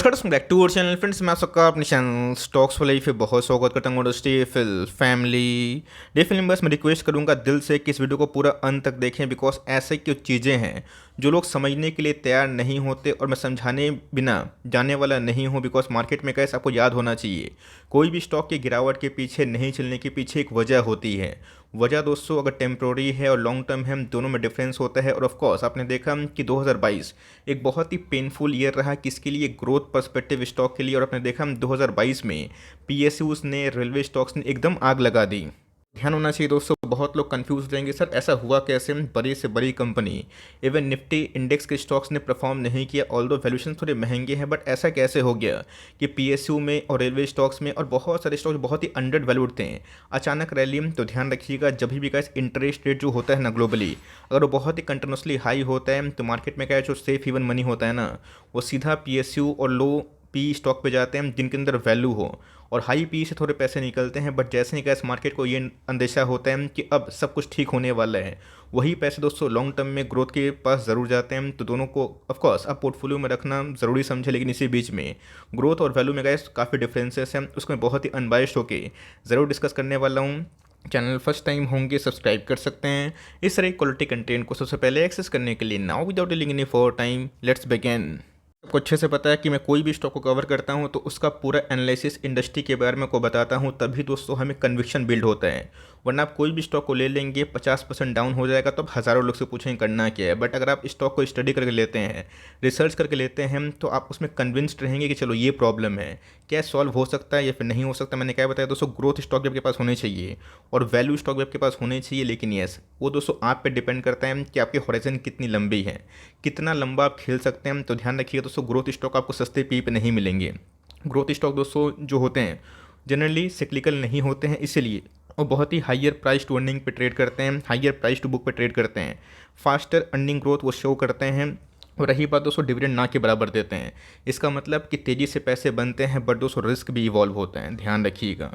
नमस्कार back to our channel friends. मैं आप सबका अपने चैनल स्टॉक्स वाले पे बहुत स्वागत करता हूँ। स्टे फिल फैमिली डे फिल्म बस मैं रिक्वेस्ट करूँगा दिल से कि इस वीडियो को पूरा अंत तक देखें, बिकॉज ऐसे कुछ चीज़ें हैं जो लोग समझने के लिए तैयार नहीं होते और मैं समझाने बिना जाने वाला नहीं हूँ। बिकॉज मार्केट में कैसे आपको याद होना चाहिए, कोई भी स्टॉक की गिरावट के पीछे नहीं चलने के पीछे एक वजह होती है। वजह दोस्तों अगर टेम्प्रोरी है और लॉन्ग टर्म है, दोनों में डिफरेंस होता है। और ऑफ कोर्स आपने देखा कि 2022 एक बहुत ही पेनफुल ईयर रहा किसके लिए, ग्रोथ पर्सपेक्टिव स्टॉक के लिए। और आपने देखा 2022 में पीएसयूज ने, रेलवे स्टॉक्स ने एकदम आग लगा दी। ध्यान होना चाहिए दोस्तों, बहुत लोग कंफ्यूज रहेंगे सर ऐसा हुआ कैसे, बड़ी से बड़ी कंपनी इवन निफ्टी इंडेक्स के स्टॉक्स ने परफॉर्म नहीं किया, ऑल्दो वैल्यूएशन थोड़े महंगे हैं, बट ऐसा कैसे हो गया कि पीएसयू में और रेलवे स्टॉक्स में और बहुत सारे स्टॉक्स बहुत ही अंडर वैल्यूड थे, अचानक रैली। तो ध्यान रखिएगा जब भी गाइस इंटरेस्ट रेट जो होता है ना ग्लोबली, अगर वो बहुत ही कंटिन्यूसली हाई होता है तो मार्केट में क्या है, जो सेफ हेवन मनी होता है ना, वो सीधा पीएसयू और लो पी स्टॉक पे जाते हैं जिनके अंदर वैल्यू हो, और हाई पी से थोड़े पैसे निकलते हैं। बट जैसे ही गैस मार्केट को ये अंदेशा होता है कि अब सब कुछ ठीक होने वाला है, वही पैसे दोस्तों लॉन्ग टर्म में ग्रोथ के पास ज़रूर जाते हैं। तो दोनों को ऑफकोर्स अब पोर्टफोलियो में रखना ज़रूरी समझे, लेकिन इसी बीच में ग्रोथ और वैल्यू में गैस काफ़ी डिफरेंसेस हैं, उसको मैं बहुत ही अनबायस्ड होके ज़रूर डिस्कस करने वाला हूँ। चैनल फर्स्ट टाइम होंगे सब्सक्राइब कर सकते हैं इस तरह क्वालिटी कंटेंट को सबसे पहले एक्सेस करने के लिए। Now without delaying any for time let's begin. आपको अच्छे से पता है कि मैं कोई भी स्टॉक को कवर करता हूं तो उसका पूरा एनालिसिस इंडस्ट्री के बारे में को बताता हूं, तभी दोस्तों हमें कन्विक्शन बिल्ड होता है। वरना आप कोई भी स्टॉक को ले लेंगे 50% डाउन हो जाएगा तो आप हज़ारों लोग से पूछेंगे करना क्या है। बट अगर आप स्टॉक को स्टडी करके लेते हैं, रिसर्च करके लेते हैं, तो आप उसमें कन्विंस्ड रहेंगे कि चलो ये प्रॉब्लम है, क्या सॉल्व हो सकता है या फिर नहीं हो सकता। मैंने क्या बताया दोस्तों, ग्रोथ स्टॉक भी आपके पास होने चाहिए और वैल्यू स्टॉक भी आपके पास होने चाहिए, लेकिन यस वो दोस्तों आप पे डिपेंड करता है कि आपकी हॉराइजन कितनी लंबी है, कितना लंबा आप खेल सकते हैं। तो ध्यान रखिएगा दोस्तों, ग्रोथ स्टॉक आपको सस्ते पी पे नहीं मिलेंगे। ग्रोथ स्टॉक दोस्तों जो होते हैं जनरली सिक्लिकल नहीं होते हैं, इसीलिए और बहुत ही हाइयर प्राइस टू अर्निंग पे ट्रेड करते हैं, हाइयर प्राइस टू बुक पे ट्रेड करते हैं, फास्टर अर्निंग ग्रोथ वो शो करते हैं। और रही बात दोस्तों, डिविडेंड ना के बराबर देते हैं, इसका मतलब कि तेज़ी से पैसे बनते हैं, बट दोस्तों रिस्क भी इवॉल्व होते हैं। ध्यान रखिएगा,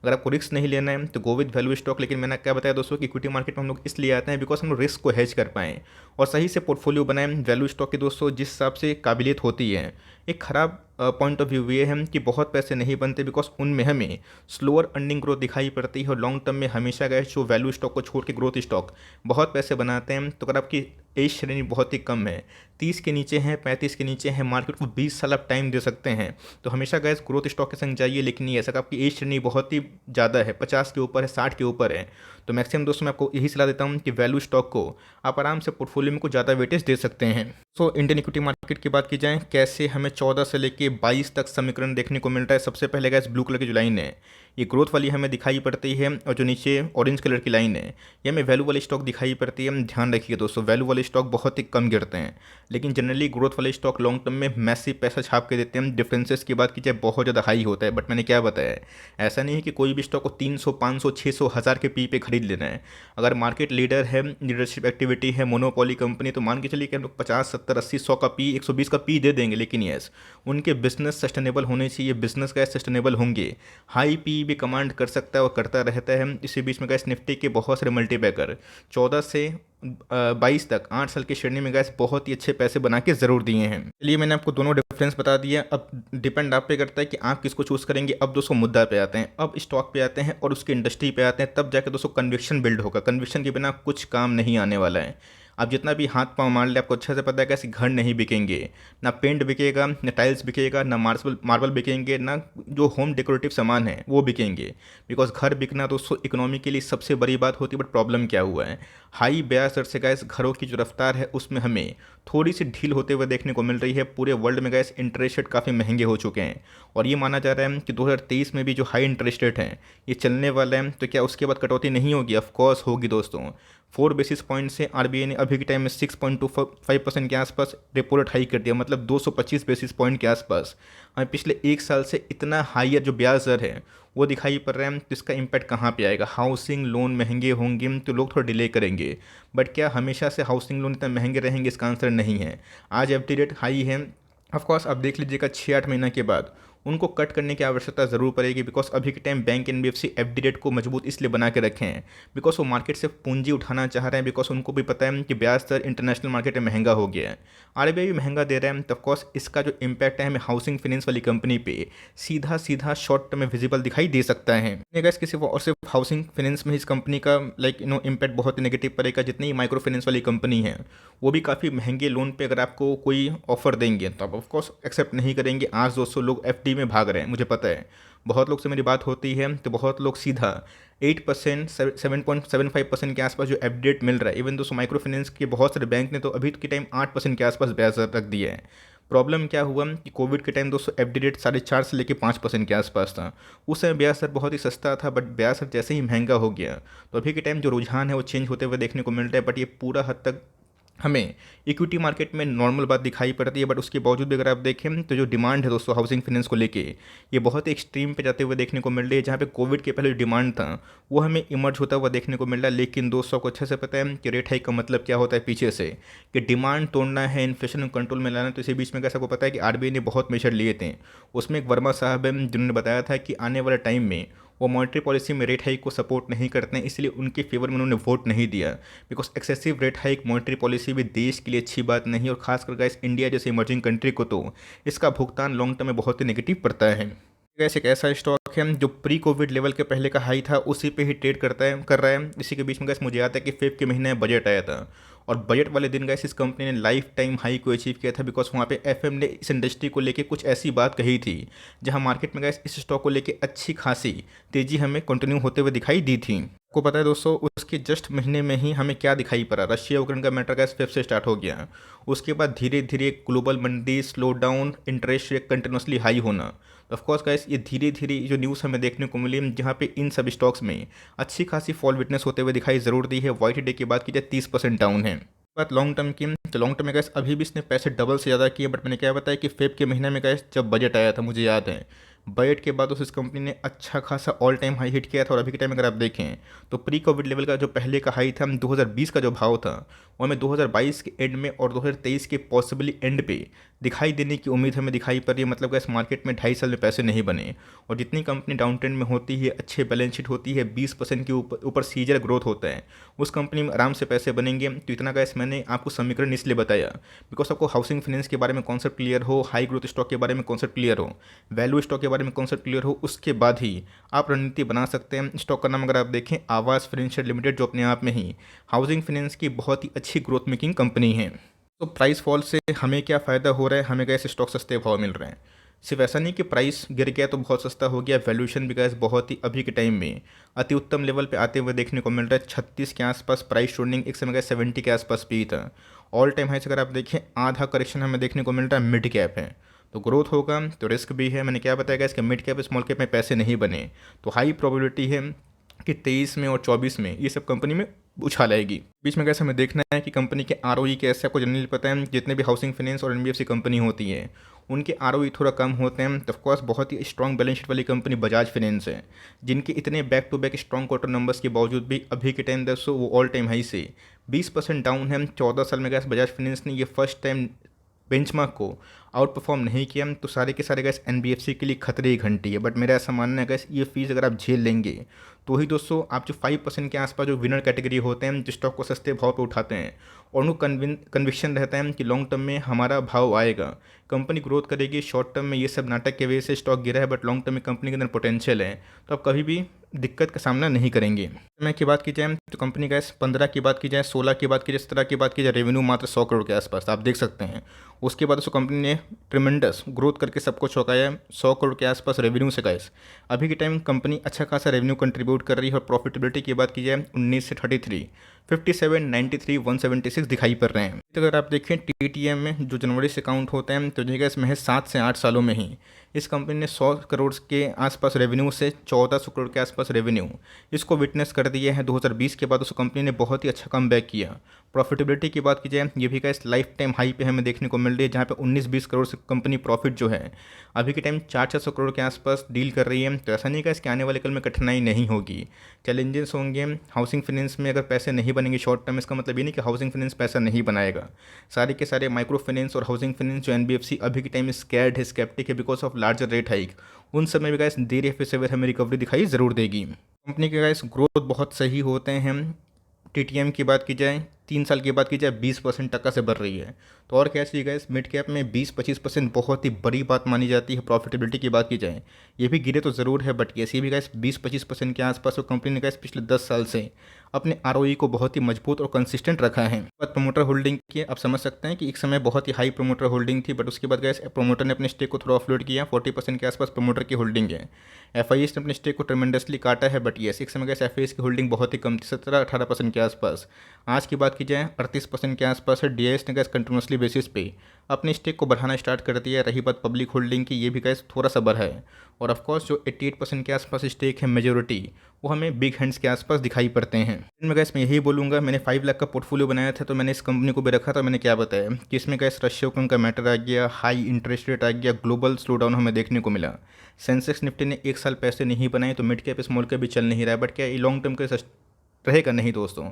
अगर आपको रिस्क नहीं लेना है तो गो विद वैल्यू स्टॉक। लेकिन मैंने क्या बताया दोस्तों कि इक्विटी मार्केट में हम लोग इसलिए आते हैं बिकॉज हम लोग रिस्क को हेज कर पाएँ और सही से पोर्टफोलियो बनाएं। वैल्यू स्टॉक की दोस्तों जिस हिसाब से काबिलियत होती है, एक ख़राब पॉइंट ऑफ व्यू ये है कि बहुत पैसे नहीं बनते बिकॉज उनमें हमें स्लोअर अर्निंग ग्रोथ दिखाई पड़ती है। और लॉन्ग टर्म में हमेशा गए जो वैल्यू स्टॉक को छोड़ के ग्रोथ स्टॉक बहुत पैसे बनाते हैं। तो अगर आपकी एज श्रेणी बहुत ही कम है, 30 के नीचे हैं, 35 के नीचे हैं, मार्केट को 20 साल आप टाइम दे सकते हैं, तो हमेशा गैस ग्रोथ स्टॉक के संग जाइए। लेकिन ये ऐसा कि आपकी एज श्रेणी बहुत ही ज़्यादा है, 50 के ऊपर है, 60 के ऊपर है, तो मैक्सिमम दोस्तों मैं आपको यही सलाह देता हूँ कि वैल्यू स्टॉक को आप आराम से पोर्टफोलियो में कुछ ज़्यादा वेटेज दे सकते हैं। सो इंडियन इक्विटी मार्केट की बात की जाए, कैसे हमें 14 से लेके 22 तक समीकरण देखने को मिलता है। सबसे पहले गैस ब्लू कलर की जो लाइन है ये ग्रोथ वाली हमें दिखाई पड़ती है, और जो नीचे ऑरेंज कलर की लाइन है ये हमें वैल्यू वाली स्टॉक दिखाई पड़ती है। ध्यान रखिए दोस्तों, वैल्यू वाले स्टॉक बहुत ही कम गिरते हैं, लेकिन जनरली ग्रोथ वाले स्टॉक लॉन्ग टर्म में मैसिव पैसा छाप के देते हैं। डिफरेंसेस की बात की जाए बहुत ज़्यादा हाई होता है, बट मैंने क्या बताया ऐसा नहीं है कि कोई भी स्टॉक को 300, 500, 600, 1000 के पी पे खरीद लेना है। अगर मार्केट लीडर है, लीडरशिप एक्टिविटी है, मोनोपोली कंपनी, तो मान के चलिए कि हम लोग 50, 70, 80, 100 का पी, 120 का पी दे देंगे। लेकिन यस उनके बिजनेस सस्टेनेबल होने चाहिए, बिजनेस का सस्टेनेबल होंगे, हाई पी भी कमांड कर सकता है और करता रहता है। इसी बीच में गैस निफ्टी के बहुत सारे मल्टीबैगर 14 से 22 तक 8 साल की श्रेणी में गैस बहुत ही अच्छे पैसे बना के ज़रूर दिए हैं। चलिए मैंने आपको दोनों डिफरेंस बता दिया, अब डिपेंड आप पे करता है कि आप किसको चूज़ करेंगे। अब दोस्तों मुद्दा पे आते हैं, अब स्टॉक पे आते हैं और उसकी इंडस्ट्री पे आते हैं, तब जाकर दोस्तों कन्विक्शन बिल्ड होगा। कन्विक्शन के बिना कुछ काम नहीं आने वाला है। आप जितना भी हाथ पाँव मार ले, आपको अच्छे से पता है कैसे घर नहीं बिकेंगे, ना पेंट बिकेगा, ना टाइल्स बिकेगा, ना मार्बल बिकेंगे, ना जो होम डेकोरेटिव सामान है वो बिकेंगे। बिकॉज घर बिकना दोस्तों इकोनॉमी के लिए सबसे बड़ी बात होती है। बट प्रॉब्लम क्या हुआ है, हाई ब्याज दर से गैस घरों की जो रफ्तार है उसमें हमें थोड़ी सी ढील होते हुए देखने को मिल रही है। पूरे वर्ल्ड में गैस इंटरेस्ट रेट काफ़ी महंगे हो चुके हैं, और ये माना जा रहा है कि 2023 में भी जो हाई इंटरेस्ट रेट हैं ये चलने वाला है। तो क्या उसके बाद कटौती नहीं होगी? ऑफकोर्स होगी दोस्तों। 4 बेसिस पॉइंट से आरबीआई ने अभी के टाइम में 6.25% के आसपास रेपो रेट हाई कर दिया, मतलब 225 बेसिस पॉइंट के आसपास। हमें पिछले एक साल से इतना हाइयर जो ब्याज दर है वो दिखाई पड़ रहा है। तो इसका इम्पैक्ट कहाँ पे आएगा? हाउसिंग लोन महंगे होंगे तो लोग थोड़ा डिले करेंगे, बट क्या हमेशा से हाउसिंग लोन इतना महंगे रहेंगे? इसका आंसर नहीं है। आज एफडी रेट हाई है, ऑफकोर्स आप देख लीजिएगा 6-8 महीना के बाद उनको कट करने की आवश्यकता ज़रूर पड़ेगी, बिकॉज अभी के time bank NBFC FD rate को मजबूत इसलिए बना के रखे हैं बिकॉज वो मार्केट से पूंजी उठाना चाह रहे हैं, बिकॉज उनको भी पता है कि ब्याज दर इंटरनेशनल मार्केट में महंगा हो गया है, आरबीआई भी महंगा दे रहा है। तो ऑफकोर्स इसका जो इम्पैक्ट है हमें हाउसिंग फाइनेंस वाली कंपनी पे सीधा सीधा शॉर्ट टर्म में विजिबल दिखाई दे सकता है। गैस किसी और सिर्फ हाउसिंग फाइनेंस में इस कंपनी का इम्पैक्ट बहुत ही नेगेटिव पड़ेगा। जितनी ही माइक्रो फाइनेंस वाली कंपनी है वो भी काफ़ी महंगे लोन पे अगर आपको कोई ऑफर देंगे तो आप ऑफकोर्स एक्सेप्ट नहीं करेंगे। आज 200 लोग एफडी में भाग रहे हैं, मुझे पता है। बहुत लोग से मेरी बात होती है तो बहुत लोग सीधा 8%, 7.75% के आसपास जो एफ रेट मिल रहा है, इवन तो माइक्रो फाइनेंस के बहुत सारे बैंक ने तो अभी के टाइम 8% के आसपास ब्याज दर रख दिया है। प्रॉब्लम क्या हुआ कि कोविड के टाइम दोस्तों एफ रेट 4.5 से लेकर 5% के आसपास था। उस समय ब्याज दर बहुत ही सस्ता था, बट ब्याज दर जैसे ही महंगा हो गया तो अभी के टाइम जो रुझान है वो चेंज होते हुए देखने को मिल रहा है। बट ये पूरा हद तक हमें इक्विटी मार्केट में नॉर्मल बात दिखाई पड़ती है, बट उसके बावजूद भी अगर आप देखें तो जो डिमांड है दोस्तों हाउसिंग फाइनेंस को लेके ये बहुत एक्सट्रीम पे जाते हुए देखने को मिल रही है। जहाँ पे कोविड के पहले जो डिमांड था वो हमें इमर्ज होता हुआ देखने को मिल रहा है। लेकिन दोस्तों को अच्छे से पता है कि रेट हाइक का मतलब क्या होता है पीछे से, कि डिमांड तोड़ना है, इन्फ्लेशन को कंट्रोल में लाना। तो इसी बीच में कैसा को पता है कि आरबीआई ने बहुत मेजर लिए थे। उसमें एक वर्मा साहब है जिन्होंने बताया था कि आने वाले टाइम में वो मॉनेटरी पॉलिसी में रेट हाइक को सपोर्ट नहीं करते हैं, इसलिए उनके फेवर में उन्होंने वोट नहीं दिया। Because excessive rate hike monetary policy भी देश के लिए अच्छी बात नहीं, और खासकर गाइस इंडिया जैसे इमर्जिंग कंट्री को तो इसका भुगतान लॉन्ग टर्म में बहुत ही नेगेटिव पड़ता है। गैस एक ऐसा स्टॉक है जो प्री कोविड लेवल के पहले का हाई था उसी पे ही ट्रेड कर रहा है। इसी के बीच में गैस मुझे याद है कि फेब के महीने में बजट आया था, और बजट वाले दिन गैस इस कंपनी ने लाइफ टाइम हाई को अचीव किया था। बिकॉज वहाँ पे एफएम ने इस इंडस्ट्री को लेके कुछ ऐसी बात कही थी जहाँ मार्केट में गैस इस स्टॉक को लेके अच्छी खासी तेजी हमें कंटिन्यू होते हुए दिखाई दी थी। आपको पता है दोस्तों उसके जस्ट महीने में ही हमें क्या दिखाई पड़ा, रशिया यूक्रेन का मैटर गैस फेब से स्टार्ट हो गया। उसके बाद धीरे धीरे ग्लोबल मंदी, slow down, interest rate continuously high होना। तो ऑफकोर्स गाइस ये धीरे धीरे जो न्यूज़ हमें देखने को मिली जहाँ पे इन सब स्टॉक्स में अच्छी खासी फॉल विटनेस होते हुए दिखाई ज़रूर दी है। वाइट डे की बात की जाए 30% डाउन है। बात लॉन्ग टर्म की, तो लॉन्ग टर्म में गैस अभी भी इसने पैसे डबल से ज़्यादा किए। बट मैंने क्या बताया कि फेब के महीने में गैस जब बजट आया था, मुझे याद है बजट के बाद उस कंपनी ने अच्छा खासा ऑल टाइम हाई हिट किया था। और अभी के टाइम अगर आप देखें तो प्री कोविड लेवल का जो पहले का हाई था 2020 का जो भाव था वो हमें 2022 के एंड में और 2023 के पॉसिबली एंड पे दिखाई देने की उम्मीद हमें दिखाई पड़ रही है। मतलब गैस मार्केट में 2.5 साल में पैसे नहीं बने, और जितनी कंपनी डाउन ट्रेंड में होती है, अच्छे बैलेंस शीट होती है, 20% के ऊपर सीजर ग्रोथ होता है, उस कंपनी में आराम से पैसे बनेंगे। तो इतना गैस मैंने आपको समीकरण इसलिए बताया बिकॉज आपको हाउसिंग फाइनेंस के बारे में कॉन्सेप्ट क्लियर हो, हाई ग्रोथ स्टॉक के बारे में कॉन्सेप्ट क्लियर हो, वैल्यू स्टॉक के बारे में कॉन्सेप्ट क्लियर हो, उसके बाद ही आप रणनीति बना सकते हैं। स्टॉक का नाम अगर आप देखें आवास फाइनेंशियल लिमिटेड, जो अपने आप में ही हाउसिंग फाइनेंस की बहुत ही अच्छी ग्रोथ मेकिंग कंपनी है। तो प्राइस फॉल से हमें क्या फ़ायदा हो रहा है, हमें गैस स्टॉक सस्ते भाव मिल रहे हैं। सिर्फ ऐसा नहीं कि प्राइस गिर गया तो बहुत सस्ता हो गया, वैल्यूएशन भी गैस बहुत ही अभी के टाइम में अति उत्तम लेवल पे आते हुए देखने को मिल रहा है। 36 के आसपास प्राइस ट्रेडिंग, एक समय गैस 70 के आसपास भी था। ऑल टाइम हाई से अगर आप देखें आधा करेक्शन हमें देखने को मिल रहा है, मिड कैप है तो ग्रोथ होगा तो रिस्क भी है। मैंने क्या बताया गैस कि मिड कैप स्मॉल कैप में पैसे नहीं बने तो हाई प्रोबेबिलिटी है कि 23 में और 24 में ये सब कंपनी में उछाल आएगी। बीच में कैसे हमें देखना है कि कंपनी के आरओई कैसे, आपको जनरली पता है जितने भी हाउसिंग फाइनेंस और एनबीएफसी कंपनी होती है उनके आरओई थोड़ा कम होते हैं। तो ऑफकोर्स बहुत ही स्ट्रॉन्ग बैलेंस शीट वाली कंपनी बजाज फाइनेंस है, जिनके इतने back to back strong quarter numbers के बावजूद भी अभी के टाइम दोस्तों वो ऑल टाइम हाई से 20% डाउन है। 14 साल में गैस बजाज फाइनेंस ने ये फर्स्ट टाइम बेंचमार्क को आउट परफॉर्म नहीं किया। तो सारे के सारे गैस एनबीएफसी के लिए खतरे की घंटी है। बट मेरा ऐसा मानना है गैस ये फीस अगर आप झेल लेंगे तो ही दोस्तों आप जो 5% के आसपास जो विनर कैटेगरी होते हैं, जो स्टॉक को सस्ते भाव पे उठाते हैं और उनको कन्विक्शन रहता है कि लॉन्ग टर्म में हमारा भाव आएगा, कंपनी ग्रोथ करेगी। शॉर्ट टर्म में ये सब नाटक के वजह से स्टॉक गिरा है, बट लॉन्ग टर्म में कंपनी के अंदर पोटेंशियल है, तो आप कभी भी दिक्कत का सामना नहीं करेंगे। समय की बात की जाए तो कंपनी का 15 की बात की जाए, 16 की बात की जाए, 17 की बात की जाए, रेवेन्यू मात्र 100 करोड़ के आसपास आप देख सकते हैं। उसके बाद उसको कंपनी ने ट्रिमेंडस ग्रोथ करके सबको चौंकाया, 100 करोड़ के आसपास रेवेन्यू से गैस अभी के टाइम कंपनी अच्छा खासा रेवेन्यू कंट्रीब्यूट कर रही है। और प्रॉफिटेबिलिटी की बात की जाए 19 से 33, 57, 93, 176 दिखाई पड़ रहे हैं। तो अगर आप देखें टीटीएम में जो जनवरी से काउंट होते हैं तो देखिएगा इसमें 7 से 8 सालों में ही इस कंपनी ने 100 करोड़ के आसपास रेवेन्यू से 1400 करोड़ के आसपास रेवेन्यू इसको विटनेस कर दिए हैं। 2020 के बाद उस कंपनी ने बहुत ही अच्छा कम बैक किया। प्रॉफिटेबिलिटी की बात की जाए ये भी इस लाइफ टाइम हाई पे हमें देखने को मिल रही है, जहाँ पे 19-20 करोड़ से कंपनी प्रॉफिट जो है अभी के टाइम 400-600 करोड़ के आसपास डील कर रही है। तो ऐसा नहीं कि इसके आने वाले कल में कठिनाई नहीं होगी, चैलेंजेस होंगे। हाउसिंग फाइनेंस में अगर पैसे नहीं बनेंगे शॉर्ट टर्म, इसका मतलब ये नहीं कि हाउसिंग फाइनेंस पैसा नहीं बनाएगा। सारे के सारे माइक्रो फाइनेंस और हाउसिंग फाइनेंस जो एनबीएफसी अभी के टाइम में स्कैर्ड है, स्केप्टिक है because of larger rate hike, उन सब में भी गाइस देर या फिर सवेर हमें रिकवरी दिखाई ज़रूर देगी। कंपनी के गाइस ग्रोथ बहुत सही होते हैं। टीटीएम की बात की जाए 3 साल की बात की जाए 20% टक्का से बढ़ रही है। तो और क्या चाहिए गाइस, मिड कैप में 20-25% बहुत ही बड़ी बात मानी जाती है। प्रॉफिटेबिलिटी की बात की जाए ये भी गिरे तो ज़रूर है, बट ये भी गाइस 20-25% के आसपास वो कंपनी ने गाइस पिछले 10 साल से अपने आरओई को बहुत ही मजबूत और कंसिस्टेंट रखा है। बात प्रमोटर होल्डिंग की, आप समझ सकते हैं कि एक समय बहुत ही हाई प्रमोटर होल्डिंग थी, बट उसके बाद गाइस प्रमोटर ने अपने स्टेक को थोड़ा ऑफलोड किया। 40% के आसपास प्रमोटर की होल्डिंग है। एफआईएस ने अपने स्टेक को ट्रेमेंडसली काटा है, बट येस एक समय गाइस एफआईएस की होल्डिंग बहुत ही कम थी, 17-18% के आसपास। आज की बात की जाए 38% के आसपास है। डीआईएस ने गाइस कंटिन्यूसली बेसिस पे अपने स्टेक को बढ़ाना स्टार्ट कर दिया। रही बात पब्लिक होल्डिंग की, ये भी गाइस थोड़ा सा बढ़ा है। और ऑफकोर्स जो 88% के आसपास स्टेक है मेजोरिटी, वो हमें बिग हैंड्स के आसपास दिखाई पड़ते हैं। इनमें गैस मैं यही बोलूँगा, मैंने 5 लाख का पोर्टफोलियो बनाया था, तो मैंने इस कंपनी को भी रखा था। मैंने क्या बताया कि इसमें गैस रशिया यूक्रेन का मैटर आ गया, हाई इंटरेस्ट रेट आ गया, ग्लोबल स्लो डाउन हमें देखने को मिला। सेंसेक्स निफ्टी ने 1 साल पैसे नहीं बनाए, तो मिड कैप स्मॉल कैप भी चल नहीं रहा है। बट क्या ये लॉन्ग टर्म के रहेगा? नहीं दोस्तों,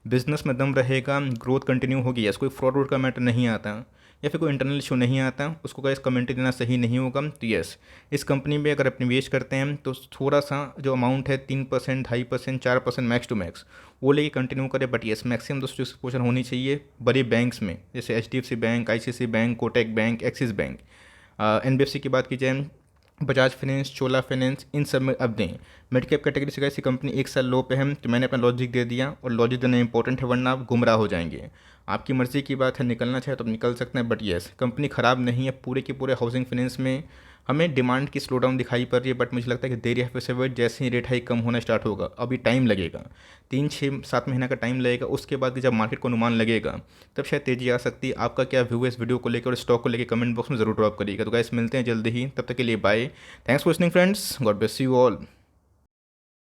बिजनेस में दम रहेगा, ग्रोथ कंटिन्यू होगी। यस, कोई फ्रॉड वूड का मैटर नहीं आता या फिर कोई इंटरनल इशू नहीं आता, उसको गाइस कमेंट्री देना सही नहीं होगा। तो यस, इस कंपनी में अगर आप निवेश करते हैं तो थोड़ा सा जो अमाउंट है 3%, 2.5%, 4% मैक्स टू मैक्स वो लेके कंटिन्यू करें। बट यस, मैक्सिमम दोस्तों एक्सपोजर होनी चाहिए बड़े बैंक्स में, जैसे HDFC bank, ICICI bank, Kotak bank, axis bank. NBFC की बात की जाए बजाज फाइनेंस, चोला फाइनेंस, इन सब में अब दें। मिड कैप कैटेगरी से ऐसी कंपनी 1 साल लो पे है, तो मैंने अपना लॉजिक दे दिया, और लॉजिक देना इंपॉर्टेंट है वरना आप गुमराह हो जाएंगे। आपकी मर्ज़ी की बात है, निकलना चाहे तो आप निकल सकते हैं। बट येस, कंपनी ख़राब नहीं है। पूरे के पूरे हाउसिंग फाइनेंस में हमें डिमांड की स्लो डाउन दिखाई पड़ रही है, बट मुझे लगता है कि देर या फिर सवेर जैसे ही रेट हाइक कम होना स्टार्ट होगा, अभी टाइम लगेगा, 3-6-7 महीना का टाइम लगेगा। उसके बाद जब मार्केट को अनुमान लगेगा तब शायद तेज़ी आ सकती है। आपका क्या व्यू है इस वीडियो को लेकर और स्टॉक को लेकर कमेंट बॉक्स में ज़रूर ड्रॉप करिएगा। तो गाइस मिलते हैं जल्दी ही, तब तक के लिए bye. Thanks for listening friends, God bless you all.